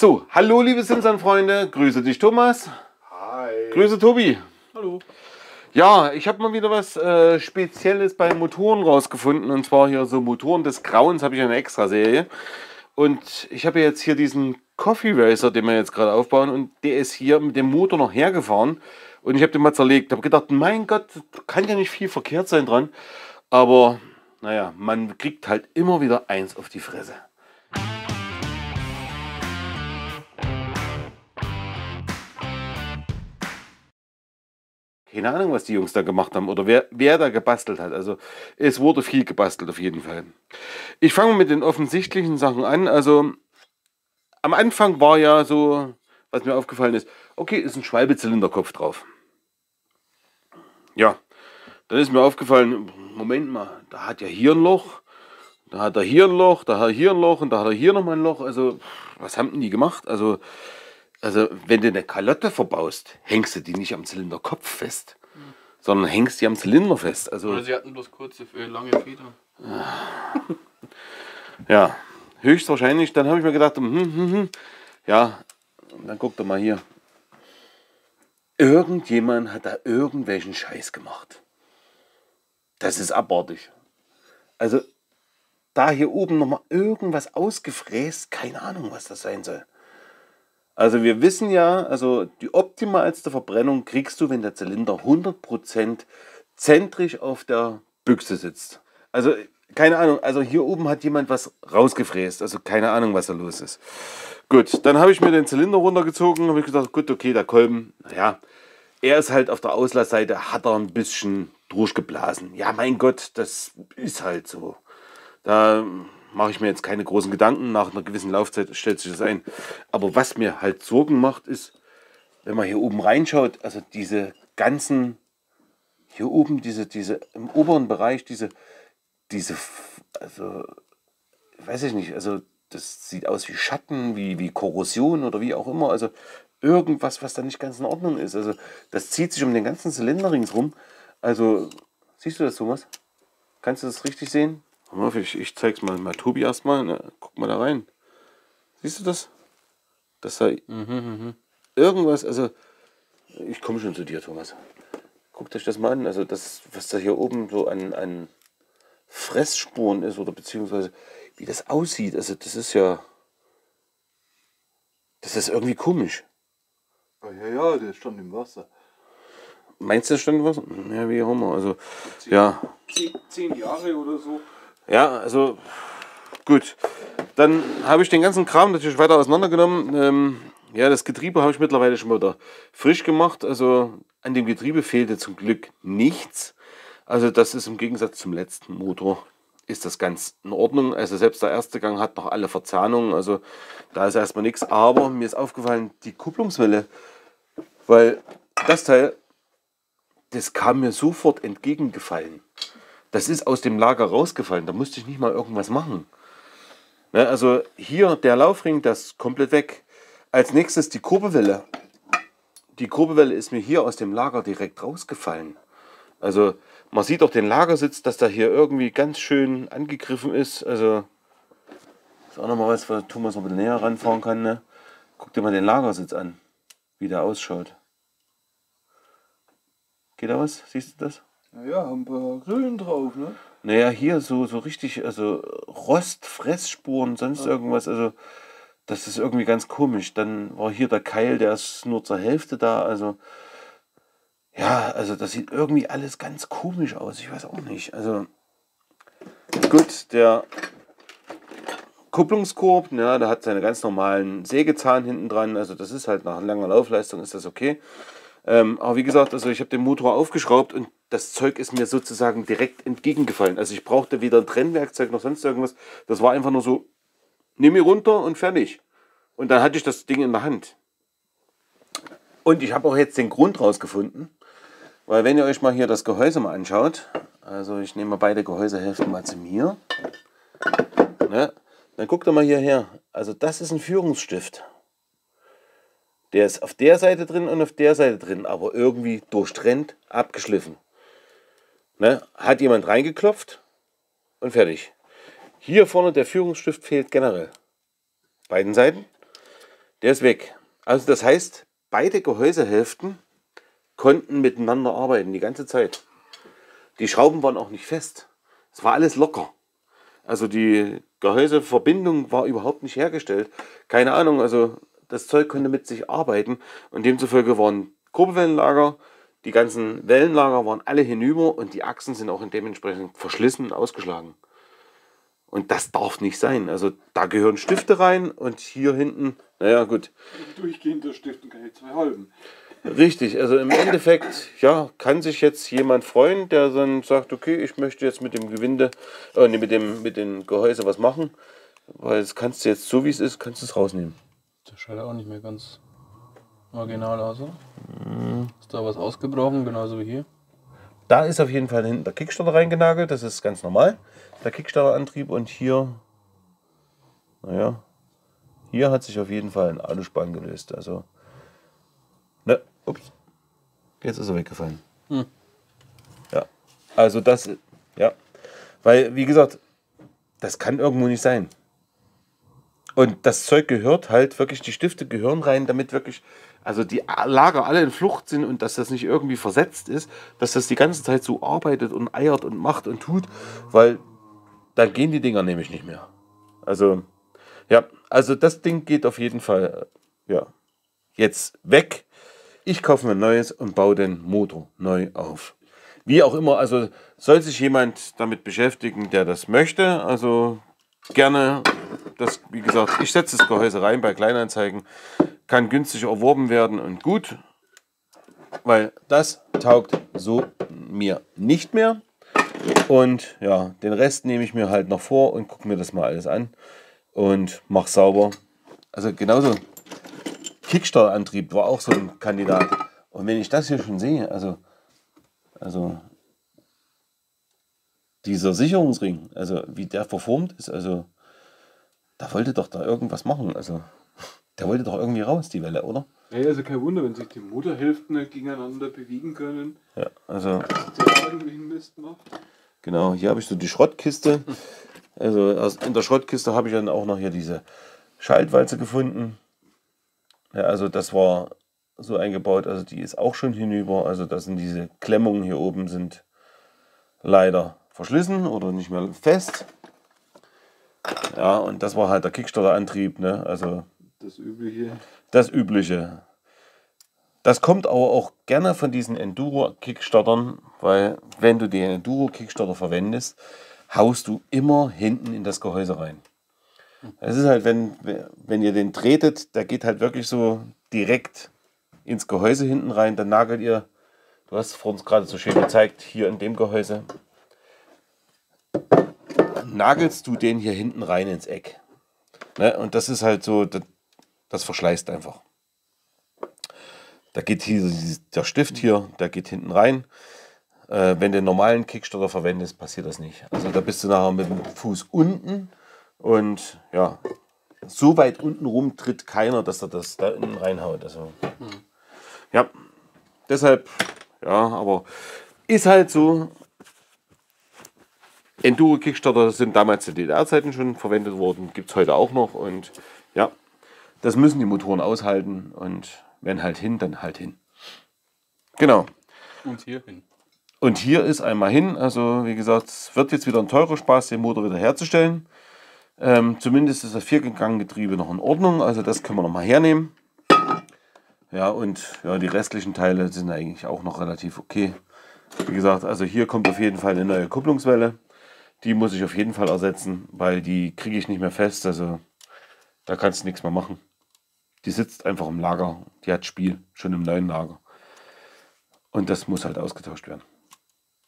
So, hallo liebe Simson-Freunde, grüße dich Thomas. Hi. Grüße Tobi. Hallo. Ja, ich habe mal wieder was Spezielles bei Motoren rausgefunden. Und zwar hier so Motoren des Grauens, habe ich eine extra Serie. Und ich habe jetzt hier diesen Coffee Racer, den wir jetzt gerade aufbauen. Und der ist hier mit dem Motor noch hergefahren. Und ich habe den mal zerlegt. Habe gedacht, mein Gott, kann ja nicht viel verkehrt sein dran. Aber naja, man kriegt halt immer wieder eins auf die Fresse. Keine Ahnung, was die Jungs da gemacht haben oder wer da gebastelt hat. Also es wurde viel gebastelt auf jeden Fall. Ich fange mit den offensichtlichen Sachen an. Also am Anfang war ja so, was mir aufgefallen ist, okay, ist ein Schwalbezylinderkopf drauf. Ja, dann ist mir aufgefallen, Moment mal, da hat ja hier ein Loch, da hat er hier ein Loch, da hat er hier ein Loch und da hat er hier nochmal ein Loch. Also was haben denn die gemacht? Also wenn du eine Kalotte verbaust, hängst du die nicht am Zylinderkopf fest, sondern hängst die am Zylinder fest. Also, Oder sie hatten bloß kurze, lange Federn. ja, höchstwahrscheinlich. Dann habe ich mir gedacht, ja, dann guck doch mal hier. Irgendjemand hat da irgendwelchen Scheiß gemacht. Das ist abartig. Also da hier oben nochmal irgendwas ausgefräst, keine Ahnung, was das sein soll. Also wir wissen ja, also die optimalste Verbrennung kriegst du, wenn der Zylinder 100% zentrisch auf der Büchse sitzt. Also keine Ahnung, also hier oben hat jemand was rausgefräst, also keine Ahnung, was da los ist. Gut, dann habe ich mir den Zylinder runtergezogen, habe ich gedacht, gut, okay, der Kolben, naja, er ist halt auf der Auslassseite, hat er ein bisschen durchgeblasen. Ja, mein Gott, das ist halt so. Da mache ich mir jetzt keine großen Gedanken. Nach einer gewissen Laufzeit stellt sich das ein. Aber was mir halt Sorgen macht, ist, wenn man hier oben reinschaut, also diese ganzen, hier oben, diese im oberen Bereich, also, weiß ich nicht, also das sieht aus wie Schatten, wie Korrosion oder wie auch immer. Also irgendwas, was da nicht ganz in Ordnung ist. Also das zieht sich um den ganzen Zylinder ringsrum. Also, siehst du das, Thomas? Kannst du das richtig sehen? Ich zeig's mal Tobi erstmal. Ne? Guck mal da rein. Siehst du das? Das sei irgendwas, also ich komme schon zu dir, Thomas. Guckt euch das mal an. Also das, was da hier oben so an Fressspuren ist oder beziehungsweise wie das aussieht. Also das ist ja, das ist irgendwie komisch. Ja, der stand im Wasser. Meinst du, das stand was? Ja, wie auch immer. Also ja. 10 Jahre oder so. Ja, also gut. Dann habe ich den ganzen Kram natürlich weiter auseinandergenommen. Ja, das Getriebe habe ich mittlerweile schon wieder frisch gemacht. Also an dem Getriebe fehlte zum Glück nichts. Also das ist im Gegensatz zum letzten Motor, ist das ganz in Ordnung. Also selbst der erste Gang hat noch alle Verzahnungen. Also da ist erstmal nichts. Aber mir ist aufgefallen, die Kupplungswelle, weil das Teil, das kam mir sofort entgegengefallen. Das ist aus dem Lager rausgefallen, da musste ich nicht mal irgendwas machen. Ne, also hier der Laufring, das ist komplett weg. Als nächstes die Kurbelwelle. Die Kurbelwelle ist mir hier aus dem Lager direkt rausgefallen. Also man sieht auch den Lagersitz, dass da hier irgendwie ganz schön angegriffen ist. Also ist auch nochmal was, wo Thomas noch ein bisschen näher ranfahren kann. Ne? Guck dir mal den Lagersitz an, wie der ausschaut. Geht da was? Siehst du das? Naja, haben ein paar Grillen drauf, ne? Naja, hier so richtig, also Rost, Fressspuren, sonst irgendwas, also das ist irgendwie ganz komisch. Dann war hier der Keil, der ist nur zur Hälfte da, also ja, also das sieht irgendwie alles ganz komisch aus, ich weiß auch nicht. Also gut, der Kupplungskorb, ja, der hat seine ganz normalen Sägezahn hinten dran, also das ist halt nach langer Laufleistung ist das okay. Aber wie gesagt, also ich habe den Motor aufgeschraubt und das Zeug ist mir sozusagen direkt entgegengefallen. Also ich brauchte weder ein Trennwerkzeug noch sonst irgendwas. Das war einfach nur so, nimm ihn runter und fertig. Und dann hatte ich das Ding in der Hand. Und ich habe auch jetzt den Grund rausgefunden, weil wenn ihr euch mal hier das Gehäuse mal anschaut, also ich nehme mal beide Gehäusehälften mal zu mir, ne, dann guckt ihr mal hierher. Also das ist ein Führungsstift. Der ist auf der Seite drin und auf der Seite drin, aber irgendwie durchtrennt, abgeschliffen. Ne? Hat jemand reingeklopft und fertig. Hier vorne der Führungsstift fehlt generell. Beiden Seiten. Der ist weg. Also das heißt, beide Gehäusehälften konnten miteinander arbeiten die ganze Zeit. Die Schrauben waren auch nicht fest. Es war alles locker. Also die Gehäuseverbindung war überhaupt nicht hergestellt. Keine Ahnung, also das Zeug konnte mit sich arbeiten. Und demzufolge waren Kurbelwellenlager, die ganzen Wellenlager waren alle hinüber und die Achsen sind auch dementsprechend verschlissen und ausgeschlagen. Und das darf nicht sein. Also da gehören Stifte rein und hier hinten, naja gut. Durchgehender Stift und keine zwei halben. Richtig, also im Endeffekt, ja, kann sich jetzt jemand freuen, der dann sagt, okay, ich möchte jetzt mit dem Gewinde, nee, mit dem Gehäuse was machen, weil das kannst du jetzt, so wie es ist, kannst du es rausnehmen. Das schaut ja auch nicht mehr ganz original aus, oder? Ist da was ausgebrochen, genauso wie hier? Da ist auf jeden Fall hinten der Kickstarter reingenagelt, das ist ganz normal, der Kickstarter-Antrieb, und hier, naja, hier hat sich auf jeden Fall ein Aluspan gelöst, also, ne, ups, jetzt ist er weggefallen. Ja, also das, ja, weil, wie gesagt, das kann irgendwo nicht sein. Und das Zeug gehört halt wirklich, die Stifte gehören rein, damit wirklich, also die Lager alle in Flucht sind und dass das nicht irgendwie versetzt ist, dass das die ganze Zeit so arbeitet und eiert und macht und tut, weil dann gehen die Dinger nämlich nicht mehr. Also, ja, also das Ding geht auf jeden Fall, ja, jetzt weg. Ich kaufe mir ein neues und baue den Motor neu auf. Wie auch immer, also soll sich jemand damit beschäftigen, der das möchte, also gerne, das, wie gesagt, ich setze das Gehäuse rein bei Kleinanzeigen, kann günstig erworben werden und gut, weil das taugt so mir nicht mehr. Und ja, den Rest nehme ich mir halt noch vor und gucke mir das mal alles an und mache sauber. Also genauso Kickstarter-Antrieb war auch so ein Kandidat. Und wenn ich das hier schon sehe, also dieser Sicherungsring, also wie der verformt ist, also da wollte doch da irgendwas machen. Also der wollte doch irgendwie raus, die Welle, oder? Ja, also kein Wunder, wenn sich die Motorhälften nicht gegeneinander bewegen können, Ja, also dass der irgendwelchen Mist macht. genau, hier habe ich so die Schrottkiste. Also in der Schrottkiste habe ich dann auch noch hier diese Schaltwalze gefunden. Ja, also das war so eingebaut, also die ist auch schon hinüber. Also das sind diese Klemmungen hier oben sind leider verschlissen oder nicht mehr fest. Ja, und das war halt der Kickstarter-Antrieb, ne? Also Das Übliche. das Übliche. Das kommt aber auch gerne von diesen Enduro-Kickstartern, weil wenn du den Enduro-Kickstarter verwendest, haust du immer hinten in das Gehäuse rein. Es ist halt, wenn ihr den tretet, der geht halt wirklich so direkt ins Gehäuse hinten rein, dann nagelt ihr, du hast es vor uns gerade so schön gezeigt, hier in dem Gehäuse, nagelst du den hier hinten rein ins Eck. Ne? Und das ist halt so, das verschleißt einfach. Da geht hier der Stift hier, der geht hinten rein. Wenn du den normalen Kickstarter verwendest, passiert das nicht. Also da bist du nachher mit dem Fuß unten und ja, so weit unten rum tritt keiner, dass er das da innen reinhaut. Also, ja, deshalb, ja, aber ist halt so. Enduro-Kickstarter sind damals zu DDR-Zeiten schon verwendet worden, gibt es heute auch noch und ja, das müssen die Motoren aushalten und wenn halt hin, dann halt hin. Genau. Und hier hin. Und hier ist einmal hin, also wie gesagt, es wird jetzt wieder ein teurer Spaß, den Motor wieder herzustellen. Zumindest ist das Vierganggetriebe noch in Ordnung, also das können wir noch mal hernehmen. Ja, und ja, die restlichen Teile sind eigentlich auch noch relativ okay. Wie gesagt, also hier kommt auf jeden Fall eine neue Kupplungswelle. Die muss ich auf jeden Fall ersetzen, weil die kriege ich nicht mehr fest, also da kannst du nichts mehr machen. Die sitzt einfach im Lager, die hat Spiel, schon im neuen Lager. Und das muss halt ausgetauscht werden.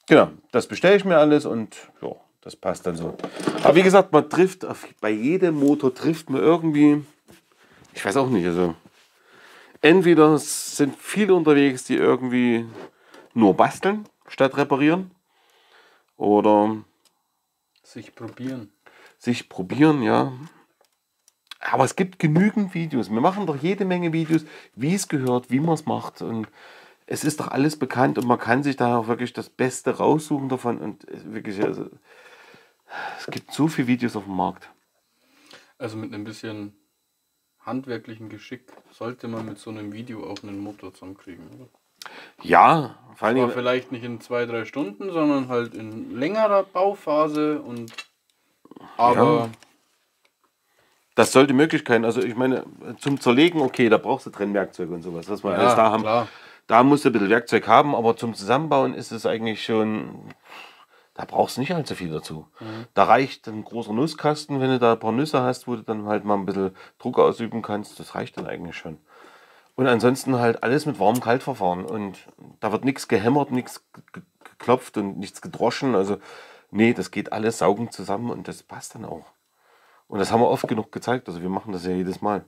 Genau, das bestelle ich mir alles und ja, das passt dann so. Aber wie gesagt, man trifft, bei jedem Motor trifft man irgendwie, ich weiß auch nicht, also entweder sind viele unterwegs, die irgendwie nur basteln statt reparieren oder Sich probieren. sich probieren, ja. Aber es gibt genügend Videos. Wir machen doch jede Menge Videos, wie es gehört, wie man es macht. Und es ist doch alles bekannt und man kann sich da auch wirklich das Beste raussuchen davon. Und wirklich, also, es gibt so viele Videos auf dem Markt. Also mit ein bisschen handwerklichen Geschick sollte man mit so einem Video auch einen Motor zusammenkriegen, oder? Ja, vor allen Aber Dingen, vielleicht nicht in 2-3 Stunden, sondern halt in längerer Bauphase aber das sollte Möglichkeiten, also ich meine, zum Zerlegen, okay, da brauchst du Trennwerkzeuge und sowas, was wir ja, alles da haben. klar. Da musst du ein bisschen Werkzeug haben, aber zum Zusammenbauen ist es eigentlich schon, da brauchst du nicht allzu viel dazu. Da reicht ein großer Nusskasten, wenn du da ein paar Nüsse hast, wo du dann halt mal ein bisschen Druck ausüben kannst, das reicht dann eigentlich schon. Und ansonsten halt alles mit Warm-Kalt-Verfahren und da wird nichts gehämmert, nichts geklopft und nichts gedroschen, also nee, das geht alles saugend zusammen und das passt dann auch. Und das haben wir oft genug gezeigt, also wir machen das ja jedes Mal.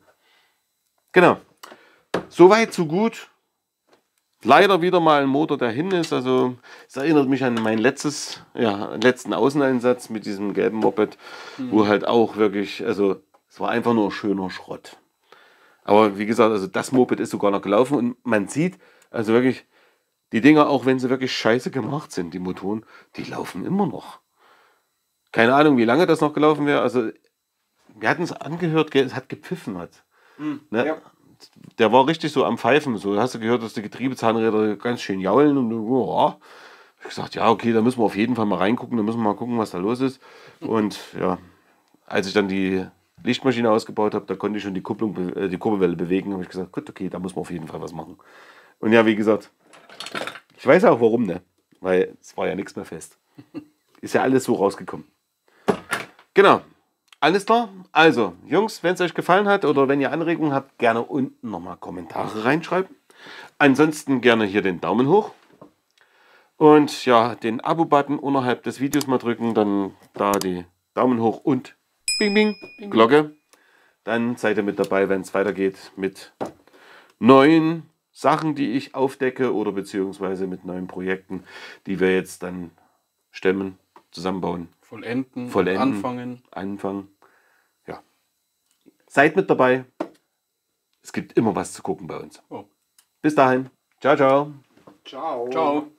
Genau, soweit, so gut. Leider wieder mal ein Motor, der hin ist. Also es erinnert mich an meinen letzten Außeneinsatz mit diesem gelben Moped, wo halt auch wirklich, also es war einfach nur schöner Schrott. Aber wie gesagt, also das Moped ist sogar noch gelaufen und man sieht, also wirklich, die Dinger, auch wenn sie wirklich scheiße gemacht sind, die Motoren, die laufen immer noch. Keine Ahnung, wie lange das noch gelaufen wäre. Also wir hatten es angehört, es hat gepfiffen hat. Ne? Ja. Der war richtig so am Pfeifen. So hast du gehört, dass die Getriebezahnräder ganz schön jaulen. Und ja, ich hab gesagt, ja, okay, da müssen wir auf jeden Fall mal reingucken. Da müssen wir mal gucken, was da los ist. Und ja, als ich dann die Lichtmaschine ausgebaut habe, da konnte ich schon die Kurbelwelle bewegen. Habe ich gesagt, gut, okay, da muss man auf jeden Fall was machen. Und ja, wie gesagt, ich weiß auch warum, ne? Weil es war ja nichts mehr fest. Ist ja alles so rausgekommen. Genau. Alles klar? Also, Jungs, wenn es euch gefallen hat oder wenn ihr Anregungen habt, gerne unten nochmal Kommentare reinschreiben. Ansonsten gerne hier den Daumen hoch. Und ja, den Abo-Button unterhalb des Videos mal drücken, dann da die Daumen hoch und bing, bing, Glocke. Dann seid ihr mit dabei, wenn es weitergeht mit neuen Sachen, die ich aufdecke oder beziehungsweise mit neuen Projekten, die wir jetzt dann stemmen, zusammenbauen. Vollenden. Anfangen. Ja. Seid mit dabei. Es gibt immer was zu gucken bei uns. Oh. Bis dahin. Ciao, ciao. Ciao. Ciao.